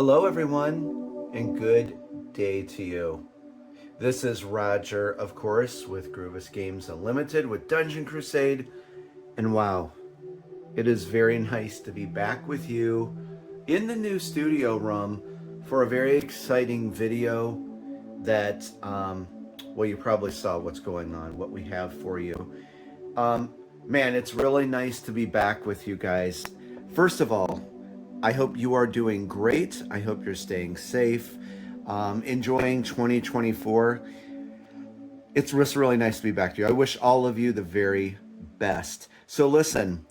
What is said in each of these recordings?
Hello, everyone, and good day to you. This is Roger, of course, with Groovis Games Unlimited with Dungeon Crusade. And wow, it is very nice to be back with you in the new studio room for a very exciting video that, well, you probably saw what's going on, what we have for you. Man, it's really nice to be back with you guys. First of all, I hope you are doing great. I hope you're staying safe, enjoying 2024. It's just really nice to be back to you. I wish all of you the very best. So listen,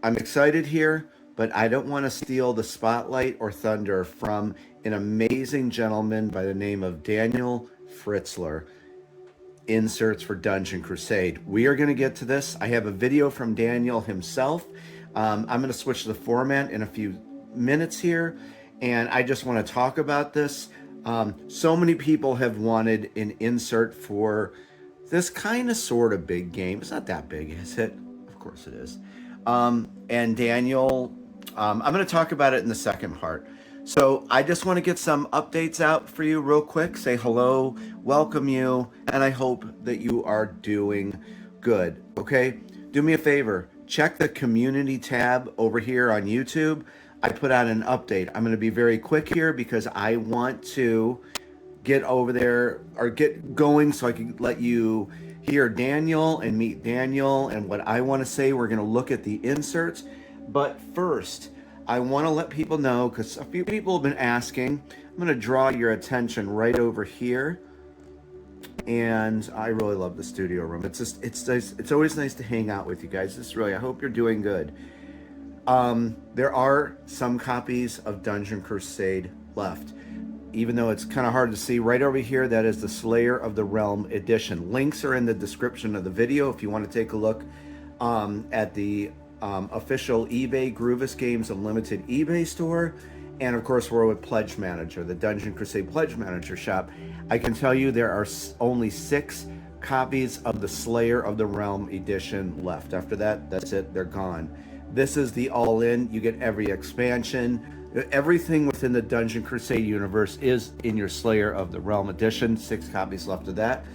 I'm excited here, but I don't want to steal the spotlight or thunder from an amazing gentleman by the name of Daniel Fritzler. Inserts for Dungeon Crusade. We are going to get to this. I have a video from Daniel himself. I'm going to switch the format in a few minutes here, and I just want to talk about this. So many people have wanted an insert for this kind of sort of big game. It's not that big, is it? Of course it is. And Daniel, I'm going to talk about it in the second part. So I just want to get some updates out for you real quick, say hello, welcome you, and I hope that you are doing good, okay? Do me a favor, check the community tab over here on YouTube. I put out an update. I'm going to be very quick here because I want to get over there or get going so I can let you hear Daniel and meet Daniel and what I want to say. We're going to look at the inserts. But first, I want to let people know, because a few people have been asking, I'm going to draw your attention right over here. And I really love the studio room. It's just, it's nice. It's always nice to hang out with you guys. I hope you're doing good. There are some copies of Dungeon Crusade left, even though it's kind of hard to see. Right over here, that is the Slayer of the Realm edition. Links are in the description of the video if you want to take a look at the official eBay Groovis Games Unlimited eBay store. And of course, we're with Pledge Manager, the Dungeon Crusade Pledge Manager shop. I can tell you there are only 6 copies of the Slayer of the Realm edition left. After that, that's it, they're gone. This is the all-in. You get every expansion. Everything within the Dungeon Crusade universe is in your Slayer of the Realm edition. 6 copies left of that.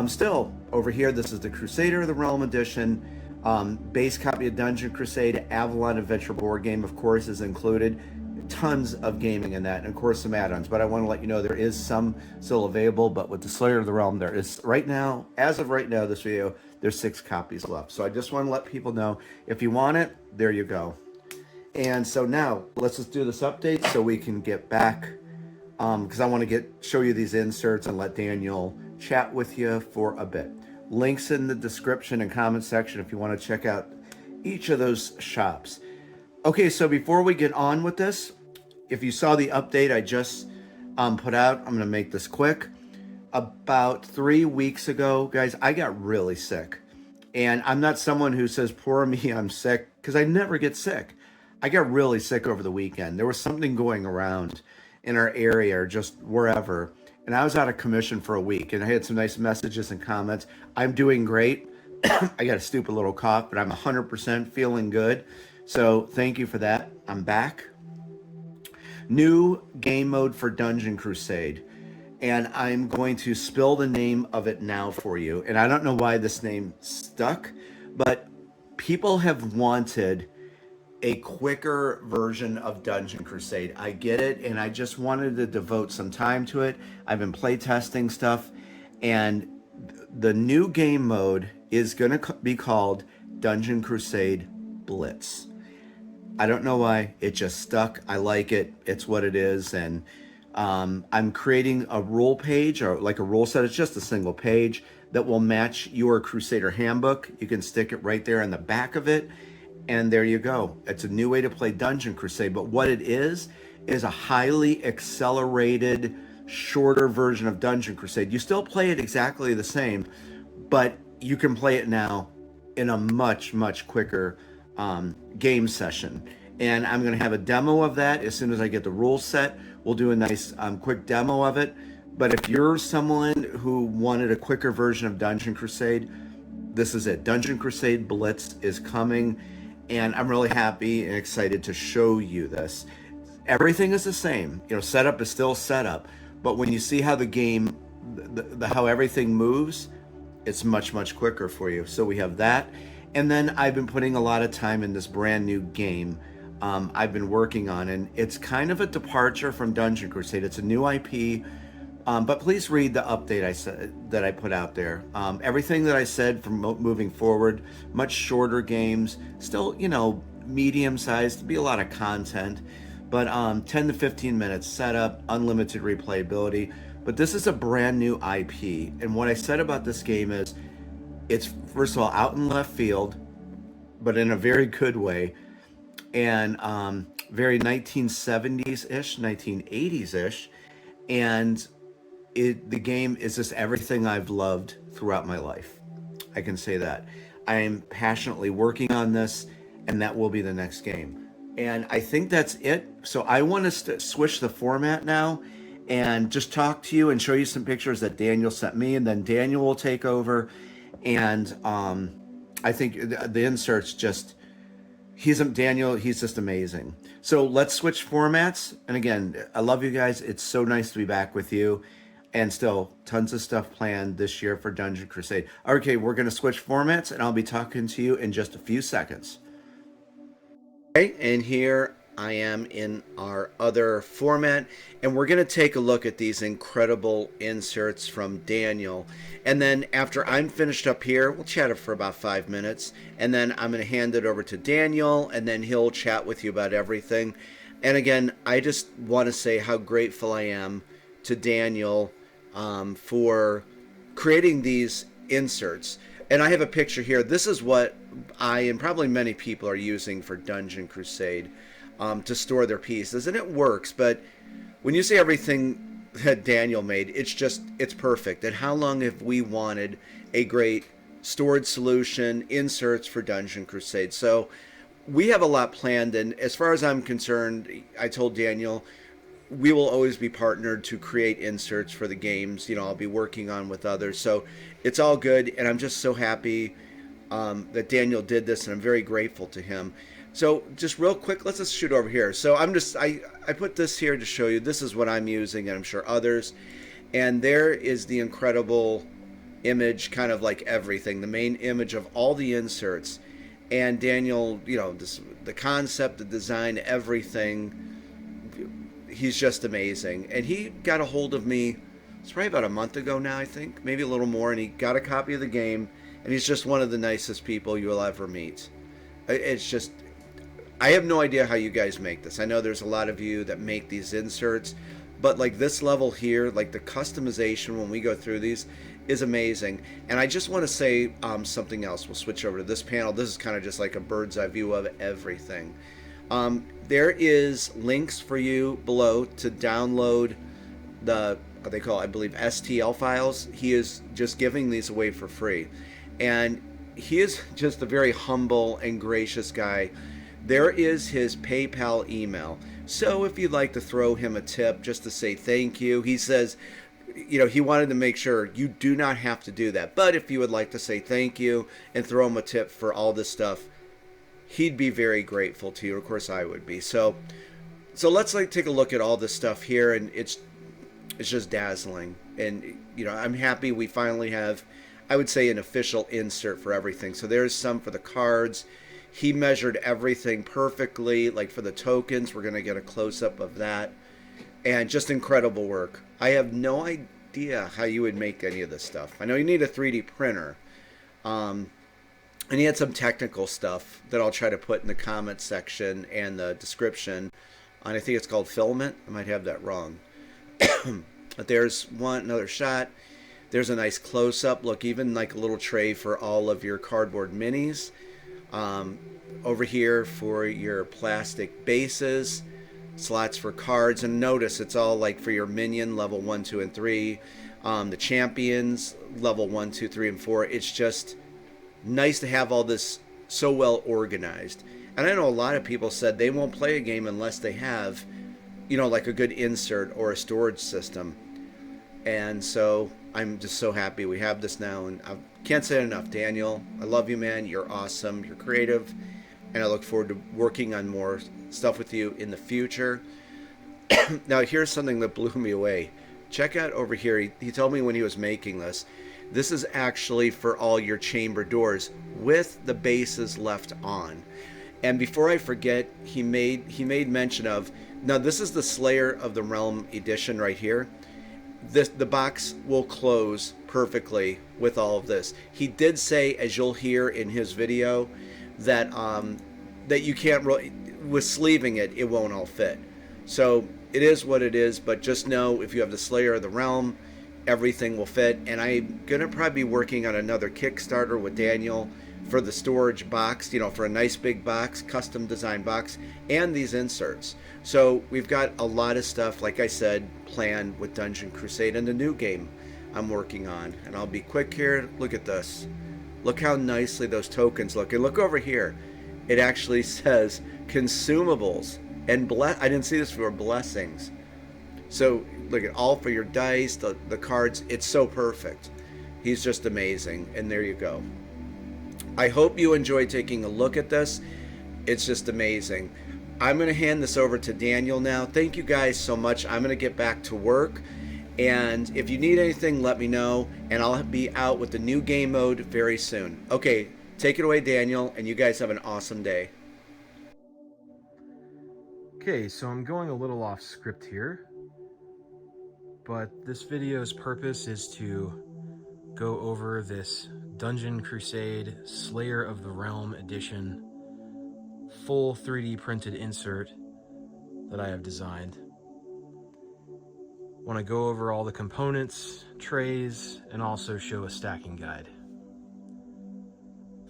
Still, over here, this is the Crusader of the Realm edition. Base copy of Dungeon Crusade, Avalon Adventure board game, of course, is included. Tons of gaming in that, and of course some add-ons. But I want to let you know there is some still available. But with the Slayer of the Realm, there is right now, as of right now, this video, there's 6 copies left. So I just want to let people know, if you want it, there you go. And so now let's just do this update so we can get back, because I want to show you these inserts and let Daniel chat with you for a bit. Links in the description and comment section if you want to check out each of those shops. Okay, so before we get on with this, if you saw the update I just put out, I'm going to make this quick. About 3 weeks ago, guys, I got really sick. And I'm not someone who says, poor me, I'm sick, because I never get sick. I got really sick over the weekend. There was something going around in our area or just wherever. And I was out of commission for a week. And I had some nice messages and comments. I'm doing great. I got a stupid little cough, but I'm 100% feeling good. So thank you for that. I'm back. New game mode for Dungeon Crusade. And I'm going to spill the name of it now for you. And I don't know why this name stuck, but people have wanted a quicker version of Dungeon Crusade. I get it, and I just wanted to devote some time to it. I've been playtesting stuff, and the new game mode is going to be called Dungeon Crusade Blitz. I don't know why, it just stuck. I like it. It's what it is. And I'm creating a rule page, or like a rule set. It's just a single page that will match your Crusader handbook. You can stick it right there in the back of it. And there you go. It's a new way to play Dungeon Crusade. But what it is a highly accelerated, shorter version of Dungeon Crusade. You still play it exactly the same, but you can play it now in a much, much quicker game session. And I'm going to have a demo of that as soon as I get the rules set. We'll do a nice quick demo of it. But if you're someone who wanted a quicker version of Dungeon Crusade, this is it. Dungeon Crusade Blitz is coming, and I'm really happy and excited to show you this. Everything is the same. Setup is still setup, but when you see how the game, how everything moves, it's much, much quicker for you. So we have that. And then I've been putting a lot of time in this brand new game I've been working on, and it's kind of a departure from Dungeon Crusade. It's a new IP, but please read the update I said that I put out there. Everything that I said from moving forward, much shorter games, still medium sized, be a lot of content, but 10 to 15 minutes setup, unlimited replayability. But this is a brand new IP, and what I said about this game is, it's first of all out in left field, but in a very good way, and very 1970s ish, 1980s ish, and the game is just everything I've loved throughout my life. I can say that. I am passionately working on this, and that will be the next game. And I think that's it. So I want to switch the format now and just talk to you and show you some pictures that Daniel sent me, and then Daniel will take over. And I think the inserts just, Daniel, he's just amazing. So let's switch formats. And again, I love you guys. It's so nice to be back with you. And still tons of stuff planned this year for Dungeon Crusade. Okay, we're going to switch formats, and I'll be talking to you in just a few seconds. Okay, and here I am in our other format, and we're going to take a look at these incredible inserts from Daniel. And then after I'm finished up here, we'll chat for about 5 minutes, and then I'm going to hand it over to Daniel, and then he'll chat with you about everything. And again, I just want to say how grateful I am to Daniel for creating these inserts. And I have a picture here. This is what I and probably many people are using for Dungeon Crusade to store their pieces, and it works. But when you see everything that Daniel made, it's perfect. And how long have we wanted a great storage solution, inserts for Dungeon Crusade? So we have a lot planned, and as far as I'm concerned, I told Daniel, we will always be partnered to create inserts for the games, I'll be working on with others. So it's all good, and I'm just so happy that Daniel did this, and I'm very grateful to him. So just real quick, let's just shoot over here. So I put this here to show you, this is what I'm using, and I'm sure others. And there is the incredible image, kind of like everything, the main image of all the inserts. And Daniel, the concept, the design, everything, he's just amazing. And he got a hold of me, it's probably about a month ago now, I think, maybe a little more, and he got a copy of the game, and he's just one of the nicest people you will ever meet. It's just, I have no idea how you guys make this. I know there's a lot of you that make these inserts, but like this level here, like the customization when we go through these is amazing. And I just want to say something else. We'll switch over to this panel. This is kind of just like a bird's eye view of everything. There is links for you below to download the, what they call, I believe, STL files. He is just giving these away for free. And he is just a very humble and gracious guy. There is his PayPal email. So if you'd like to throw him a tip just to say thank you, he says, he wanted to make sure you do not have to do that. But if you would like to say thank you and throw him a tip for all this stuff, he'd be very grateful to you. Of course, I would be. So let's take a look at all this stuff here, and it's just dazzling. And I'm happy we finally have, I would say, an official insert for everything. So there's some for the cards. He measured everything perfectly. Like for the tokens, we're going to get a close-up of that. And just incredible work. I have no idea how you would make any of this stuff. I know you need a 3D printer. And he had some technical stuff that I'll try to put in the comment section and the description. And I think it's called filament. I might have that wrong. But there's another shot. There's a nice close-up. Look, even like a little tray for all of your cardboard minis. Over here for your plastic bases. Slots for cards. And notice it's all like for your minion, level 1, 2, and 3. The champions, level 1, 2, 3, and 4. It's just nice to have all this so well organized. And I know a lot of people said they won't play a game unless they have, like a good insert or a storage system. And so I'm just so happy we have this now. And I can't say it enough, Daniel. I love you, man. You're awesome. You're creative. And I look forward to working on more stuff with you in the future. Now, here's something that blew me away. Check out over here. He told me when he was making this. This is actually for all your chamber doors with the bases left on. And before I forget, he made mention of, now this is the Slayer of the Realm edition right here. The box will close perfectly with all of this. He did say, as you'll hear in his video, that that you can't with sleeving it, it won't all fit. So it is what it is, but just know if you have the Slayer of the Realm, everything will fit. And I'm gonna probably be working on another Kickstarter with Daniel for the storage box, for a nice big box, custom design box, and these inserts. So we've got a lot of stuff, like I said, planned with Dungeon Crusade and the new game I'm working on. And I'll be quick here. Look at this. Look how nicely those tokens look. And look over here. It actually says consumables and I didn't see this before, blessings. So look at all for your dice, the cards. It's so perfect. He's just amazing. And there you go. I hope you enjoyed taking a look at this. It's just amazing. I'm going to hand this over to Daniel now. Thank you guys so much. I'm going to get back to work. And if you need anything, let me know. And I'll be out with the new game mode very soon. Okay, take it away, Daniel. And you guys have an awesome day. Okay, so I'm going a little off script here, but this video's purpose is to go over this Dungeon Crusade Slayer of the Realm edition full 3D printed insert that I have designed. I want to go over all the components, trays, and also show a stacking guide.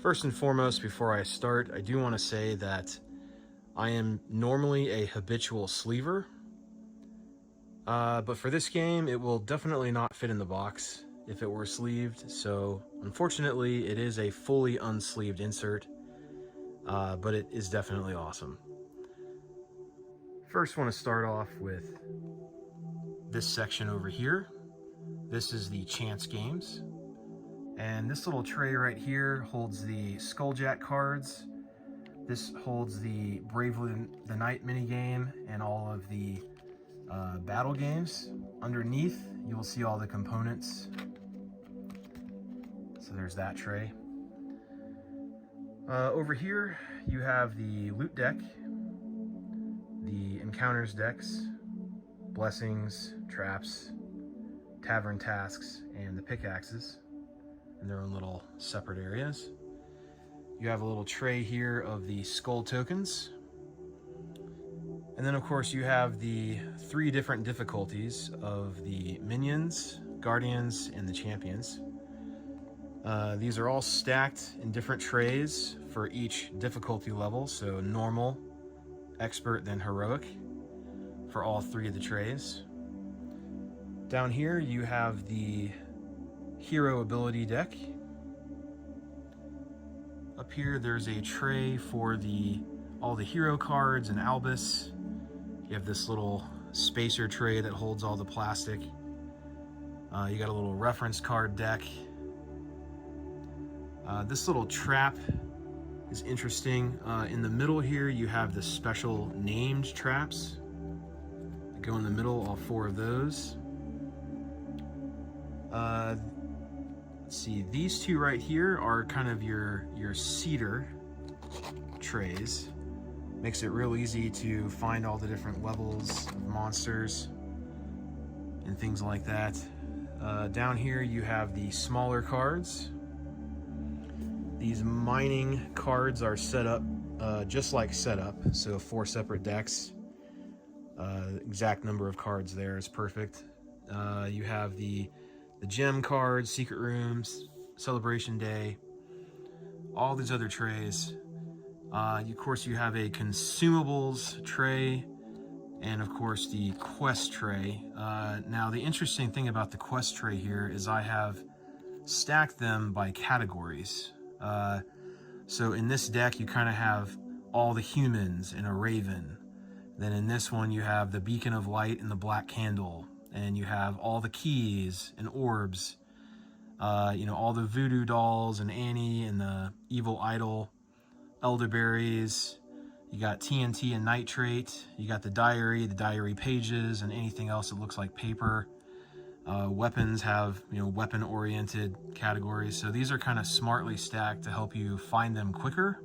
First and foremost, before I start, I do want to say that I am normally a habitual sleever, but for this game, it will definitely not fit in the box if it were sleeved, so unfortunately, it is a fully unsleeved insert, but it is definitely awesome. First, I want to start off with this section over here. This is the chance games, and this little tray right here holds the Skulljack cards. This holds the Bravely the Knight minigame and all of the battle games. Underneath, you will see all the components. So there's that tray. Over here, you have the loot deck, the encounters decks, blessings, traps, tavern tasks, and the pickaxes in their own little separate areas. You have a little tray here of the skull tokens. And then of course you have the 3 different difficulties of the minions, guardians, and the champions. These are all stacked in different trays for each difficulty level. So normal, expert, then heroic for all 3 of the trays. Down here you have the hero ability deck. Up here, there's a tray for all the hero cards and Albus. You have this little spacer tray that holds all the plastic. You got a little reference card deck. This little trap is interesting. In the middle here, you have the special named traps that go in the middle, all 4 of those. Let's see, these 2 right here are kind of your cedar trays. Makes it real easy to find all the different levels of monsters and things like that. Down here you have the smaller cards. These mining cards are set up just like setup, so 4 separate decks. Exact number of cards there is perfect. You have the gem cards, secret rooms, celebration day, all these other trays. Of course, you have a consumables tray, and of course the quest tray. Now, the interesting thing about the quest tray here is I have stacked them by categories. So in this deck, you kind of have all the humans and a raven. Then in this one, you have the beacon of light and the black candle. And you have all the keys and orbs, all the voodoo dolls and Annie and the evil idol, elderberries, You got TNT and nitrate. You got the diary pages, and anything else that looks like paper. Weapons have, weapon-oriented categories. So these are kind of smartly stacked to help you find them quicker.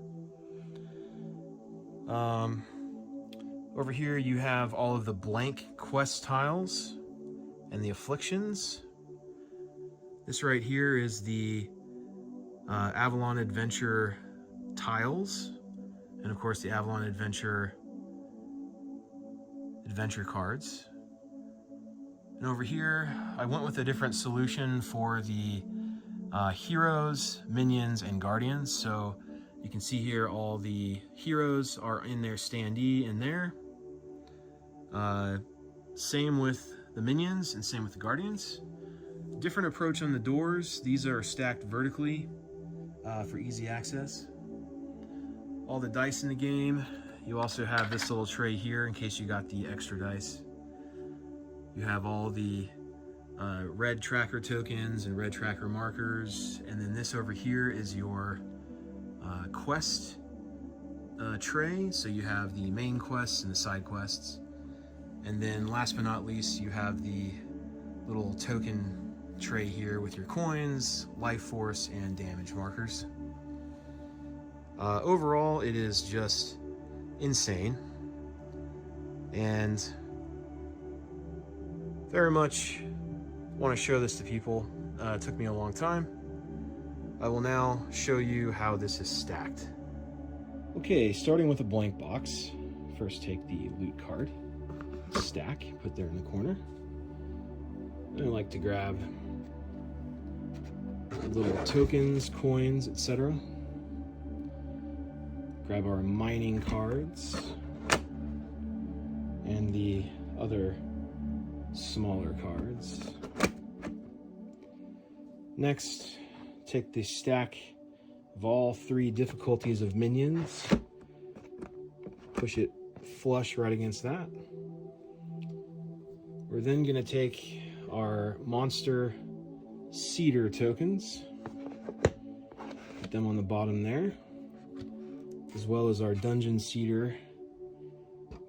Over here you have all of the blank quest tiles and the afflictions. This right here is the Avalon Adventure tiles, and of course the Avalon Adventure cards. And over here I went with a different solution for the heroes, minions, and guardians. So you can see here all the heroes are in their standee in there. Same with the minions and same with the guardians. Different approach on the doors. These are stacked vertically for easy access. All the dice in the game. You also have this little tray here in case you got the extra dice. You have all the red tracker tokens and red tracker markers. And then this over here is your quest tray. So you have the main quests and the side quests. And then last but not least, you have the little token tray here with your coins, life force, and damage markers. Overall, it is just insane. And very much want to show this to people. It took me a long time. I will now show you how this is stacked. Okay, starting with a blank box. First take the loot card, stack, put there in the corner. And I like to grab little tokens, coins, etc. Grab our mining cards and the other smaller cards. Next, take the stack of all 3 difficulties of minions, push it flush right against that. We're then going to take our monster cedar tokens, put them on the bottom there, as well as our dungeon cedar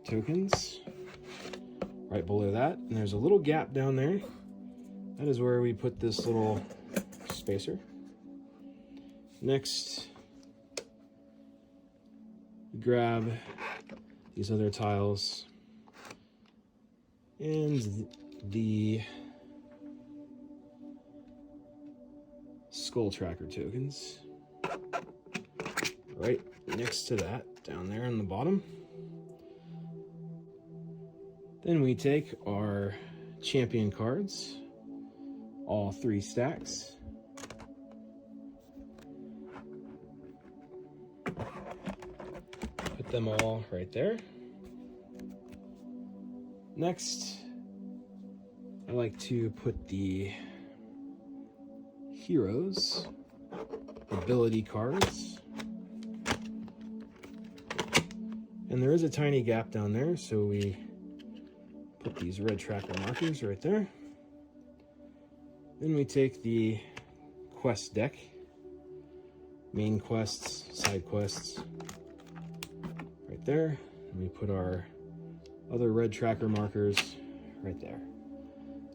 tokens right below that. And there's a little gap down there. That is where we put this little spacer. Next, grab these other tiles and the skull tracker tokens right next to that down there on the bottom. Then we take our champion cards, all 3 stacks, put them all right there. Next, I like to put the heroes ability cards, and there is a tiny gap down there, so we put these red tracker markers right there. Then we take the quest deck, main quests, side quests, right there, and we put our other red tracker markers right there.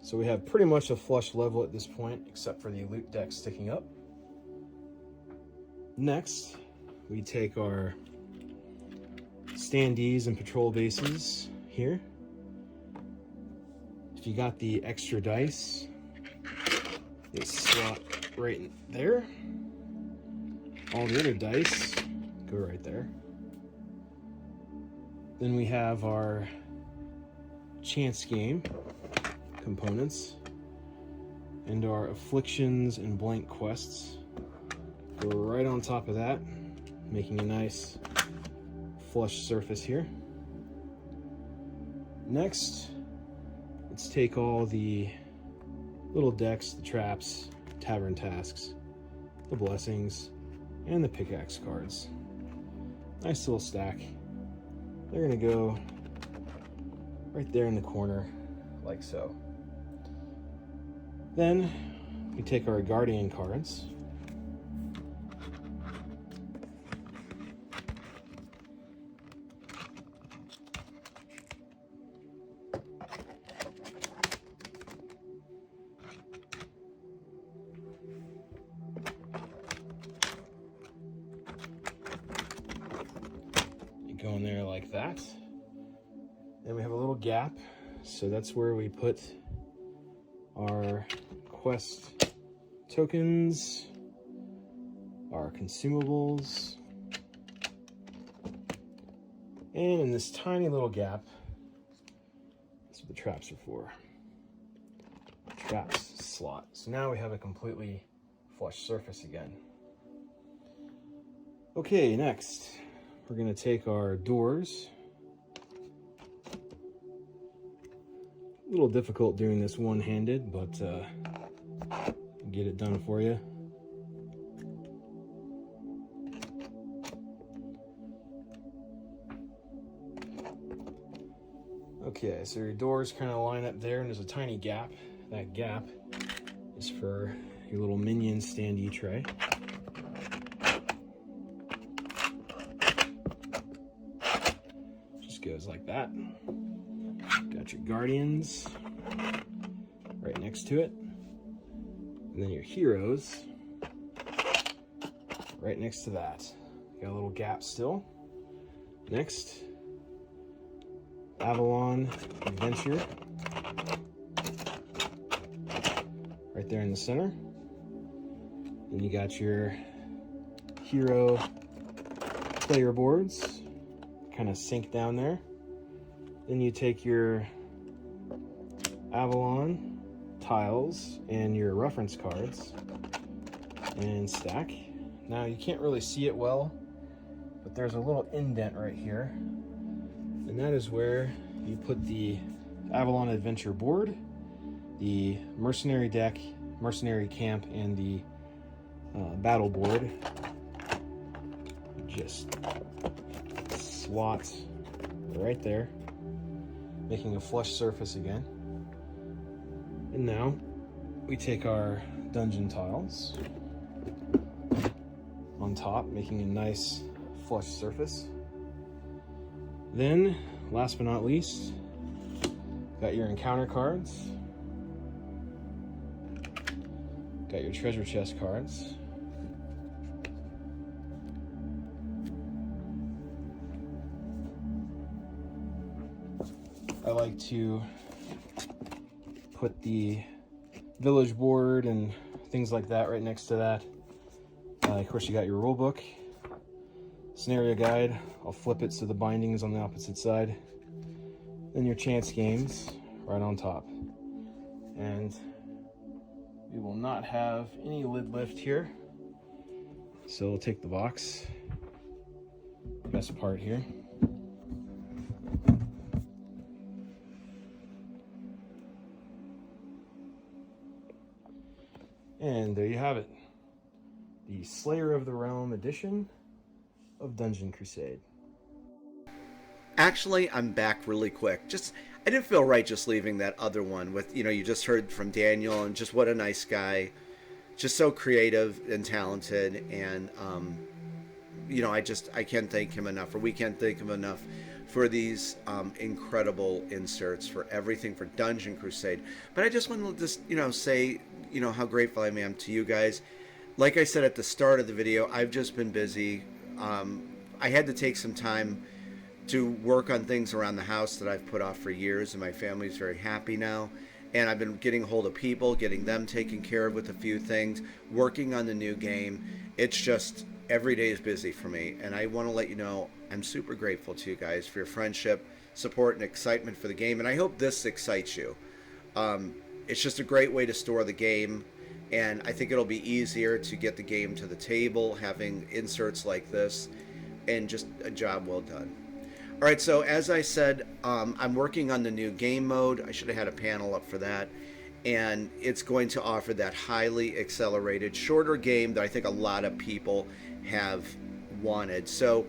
So we have pretty much a flush level at this point, except for the loot deck sticking up. Next, we take our standees and patrol bases here. If you got the extra dice, they slot right in there. All the other dice go right there. Then we have our chance game components and our afflictions and blank quests go right on top of that, making a nice flush surface here. Next, let's take all the little decks, the traps, tavern tasks, the blessings, and the pickaxe cards. Nice little stack. They're gonna go right there in the corner, like so. Then we take our guardian cards, that. Then we have a little gap, so that's where we put our quest tokens, our consumables, and in this tiny little gap, that's what the traps are for. Traps slot. So now we have a completely flush surface again. Okay, next we're going to take our doors. A little difficult doing this one-handed, but get it done for you. Okay, so your doors kind of line up there, and there's a tiny gap. That gap is for your little minion standee tray. Just goes like that. Got your guardians right next to it. And then your heroes right next to that. Got a little gap still. Next, Avalon Adventure. Right there in the center. Then you got your hero player boards, kind of sink down there. Then you take your Avalon tiles and your reference cards and stack. Now you can't really see it well, but there's a little indent right here. And that is where you put the Avalon Adventure board, the mercenary deck, mercenary camp, and the battle board. Just slot right there, making a flush surface again. And now we take our dungeon tiles on top, making a nice flush surface. Then, last but not least, got your encounter cards. Got your treasure chest cards. I like to put the village board and things like that right next to that. Of course, you got your rule book, scenario guide. I'll flip it so the binding is on the opposite side. Then your chance games right on top. And we will not have any lid lift here. So we'll take the box. Best part here. And there you have it. The Slayer of the Realm edition of Dungeon Crusade. Actually, I'm back really quick. I didn't feel right just leaving that other one with, you just heard from Daniel, and just what a nice guy. Just so creative and talented, and I can't thank him enough, or we can't thank him enough for these incredible inserts, for everything, for Dungeon Crusade. But I just want to just, say, how grateful I am to you guys. Like I said at the start of the video, I've just been busy. I had to take some time to work on things around the house that I've put off for years, and my family's very happy now. And I've been getting a hold of people, getting them taken care of with a few things, working on the new game. It's just, every day is busy for me, and I want to let you know I'm super grateful to you guys for your friendship, support, and excitement for the game, and I hope this excites you. It's just a great way to store the game, and I think it'll be easier to get the game to the table, having inserts like this, and just a job well done. Alright, so as I said, I'm working on the new game mode. I should have had a panel up for that. And it's going to offer that highly accelerated, shorter game that I think a lot of people have wanted. So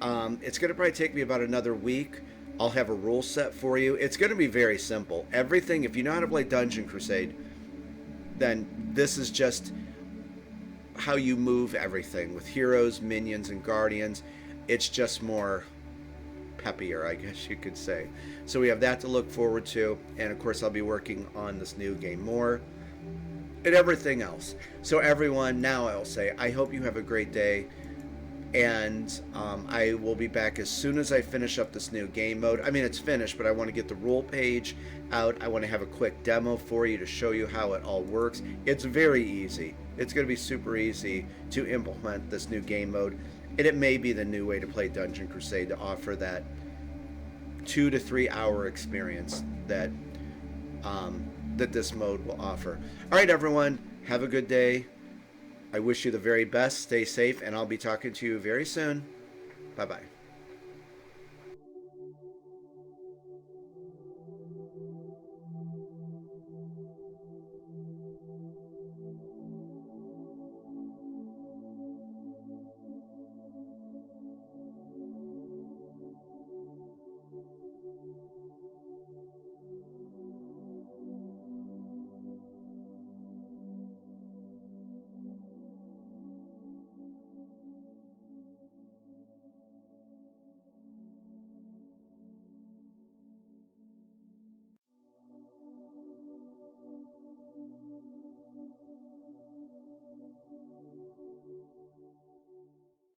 it's going to probably take me about another week. I'll have a rule set for you. It's going to be very simple. Everything, if you know how to play Dungeon Crusade, then this is just how you move everything with heroes, minions, and guardians. It's just more peppier, I guess you could say. So we have that to look forward to, and of course I'll be working on this new game more and everything else. So everyone, now I'll say I hope you have a great day. And I will be back as soon as I finish up this new game mode. I mean, it's finished, but I want to get the rule page out. I want to have a quick demo for you to show you how it all works. It's very easy. It's going to be super easy to implement this new game mode, and it may be the new way to play Dungeon Crusade, to offer that 2 to 3 hour experience that that this mode will offer. All right, everyone, have a good day. I wish you the very best. Stay safe, and I'll be talking to you very soon. Bye-bye.